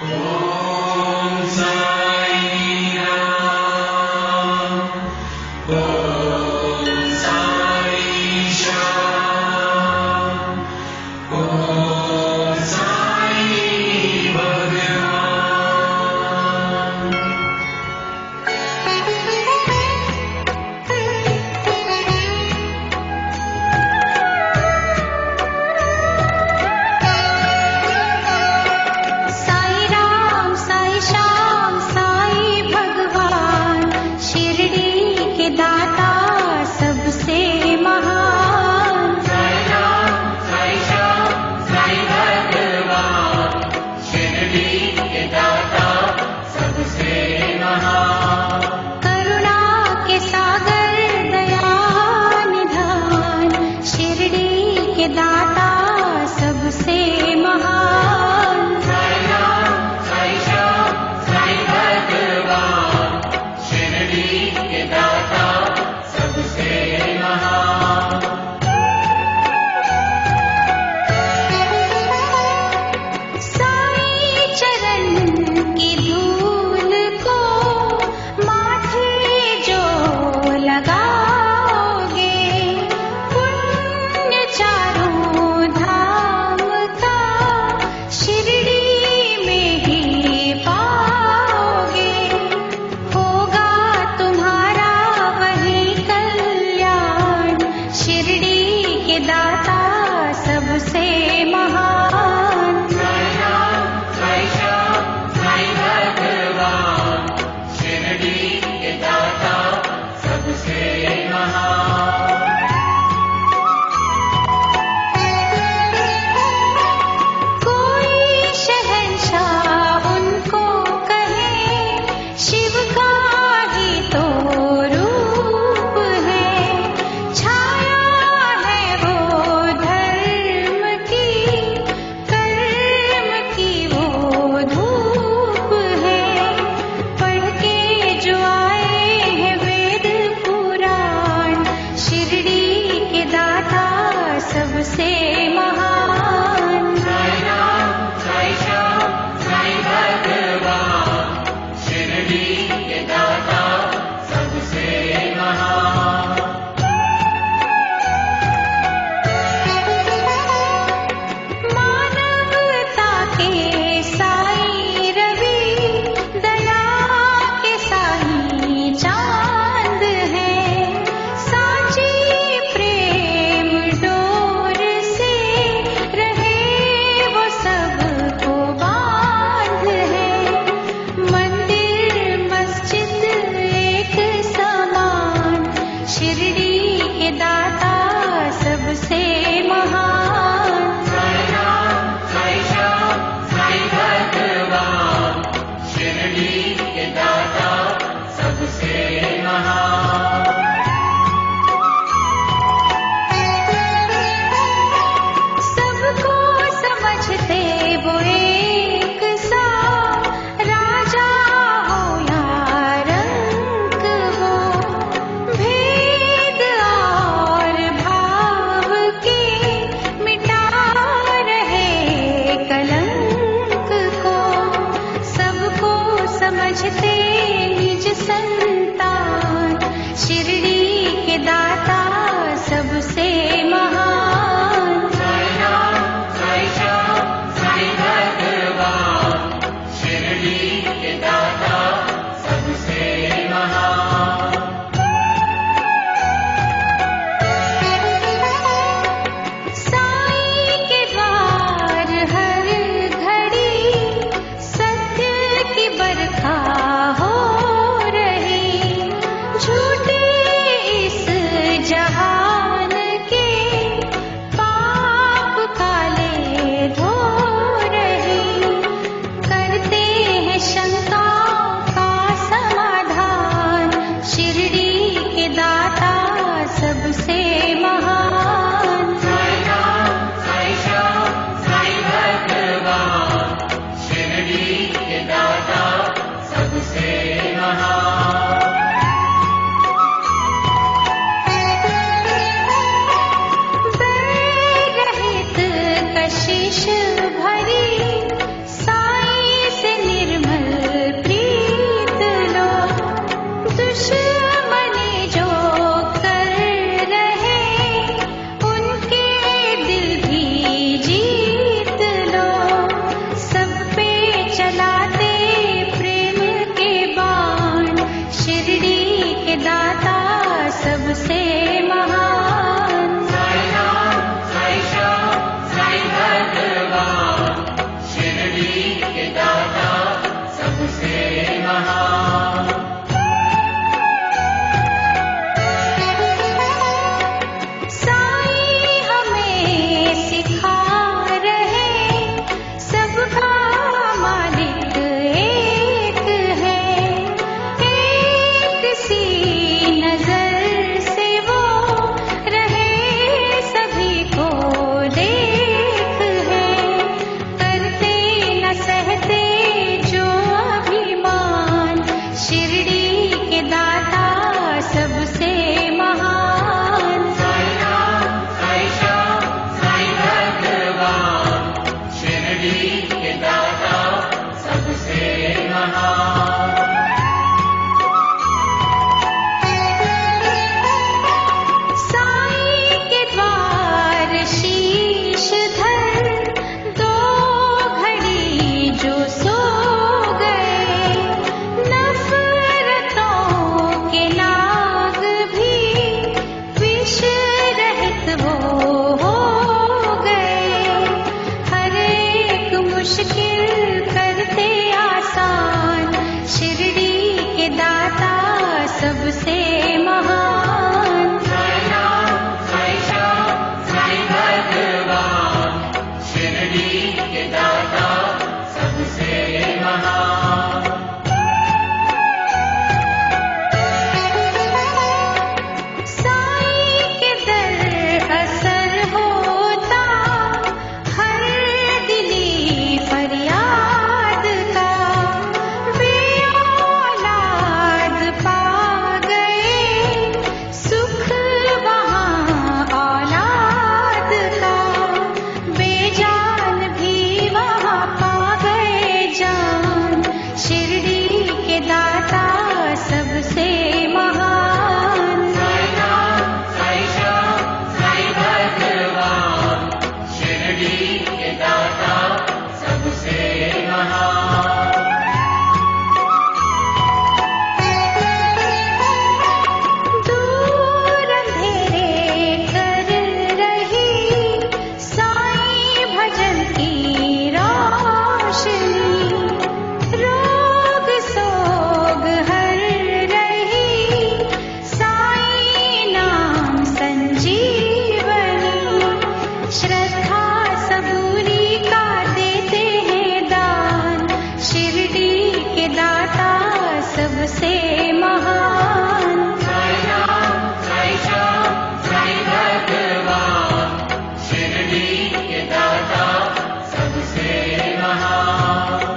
ओम साई राम। ओम साई श्याम। ओम साई भगवान। साई राम साई श्याम साई भगवान, शिरडी के दाता सबसे महान। साई राम साई श्याम साई भगवान, शिरडी के दाता सबसे महान। करुणा के सागर दया निधान, शिरडी के दाता सबसे महान। साई राम साई श्याम साई भगवान, शिरडी के दाता सबसे महान। साई चरण की धूल को माथे जो लगाओगे, पुण्य चारों धाम का शिरडी में ही पाओगे। होगा तुम्हारा वही कल्याण, शिरडी के दाता सबसे महान। साई राम साई श्याम साई भगवान, शिरडी के दाता सबसे महान। कोई शहंशाह उनको कहे, शिव का ही तो रूप है। छाया है वो धर्म की, कर्म की वो धूप है। पढ़ के जो आए हैं वेद पुराण, शिरडी के दाता सबसे महान। साई राम साई श्याम साई भगवान, शिरडी के दाता सबसे महान। मानवता के साई रवि, दया के साई चांद है। साची प्रेम डोर से रहे वो सबको बांध है। मंदिर मस्जिद एक समान, शिरडी के दाता सबसे महान। साई राम साई श्याम साई भगवान, शिरडी के दाता सबसे महान। सबको समझते वो एक सा, राजा हो या रंक हो। भेद और भाव के मिटा रहे कलंक को। सबको समझते निज संतान, शिरडी के दाता सबसे महान। साई राम साई श्याम साई भगवान, शिरडी के दाता सबसे महान। साई के द्वार हर घड़ी, सत्य की बरखा शिरडी के दाता सबसे महान। साईं के द्वार शीश धर दो घड़ी जो सो गए, नफरतों के नाग भी विष रहित वो हो गए। हर एक मुश्किल करते आसान, शिरडी के दाता सबसे महान। जय राम जय श्याम जय भगवान, शिरडी के दाता सबसे महान। साईं के दर असर होता हर दिली फरियाद का, वे औलाद पा गए सुख वहाँ औलाद का। बेजान भी वहाँ पा गए जान, शिरडी के दाता सबसे महान। जय राम जय श्याम जय भगवान, शिरडी के दाता सबसे महान। दूर अंधेरे कर रही साईं भजन की रोशनी, रोग सोग हर रही साईं नाम संजीवनी। श्रद्धा सबूरी का देते हैं दान, शिरडी के दाता सबसे महान। जय राम जय श्याम जय भगवान, शिरडी के दाता सबसे महान।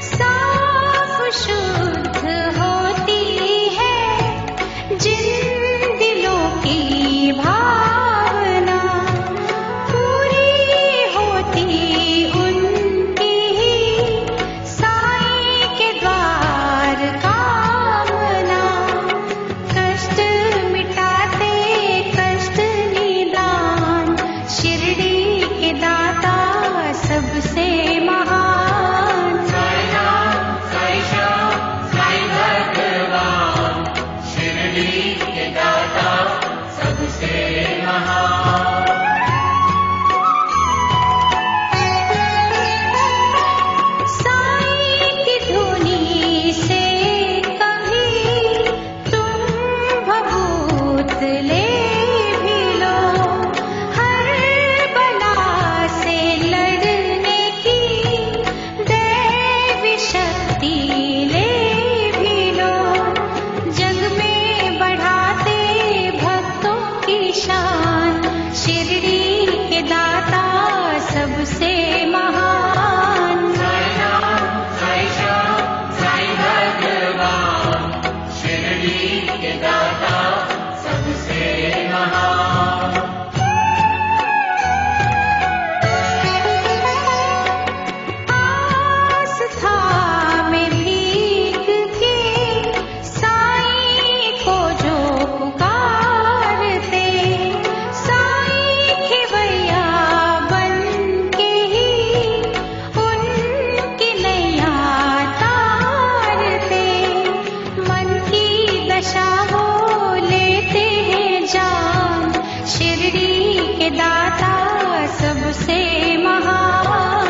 साफ शुद्ध होती है जिन दिलों की भावना, पूरी होती उनकी ही साईं के द्वार कामना। कष्ट मिटाते कष्ट निदान, शिरडी के दाता सबसे महान। जय राम जय श्याम जय भगवान, शिरडी के दाता सबसे महान। साईं की धुनी से कभी तुम भभूत ले भी लो, हर बला से लड़ने की दैवी शक्ति ले भी लो। जग में बढ़ाते भक्तों की शान, शिरडी के दाता सबसे महान। जय राम जय श्याम जय भगवान, शिरडी के दाता सबसे महान। आस्था में भीग के साईं को जो पुकारते, साईं खिवैया बन के ही उनकी नैया तारते। मन की दशा वो लेते हैं जान, शिरडी के दाता सबसे महान।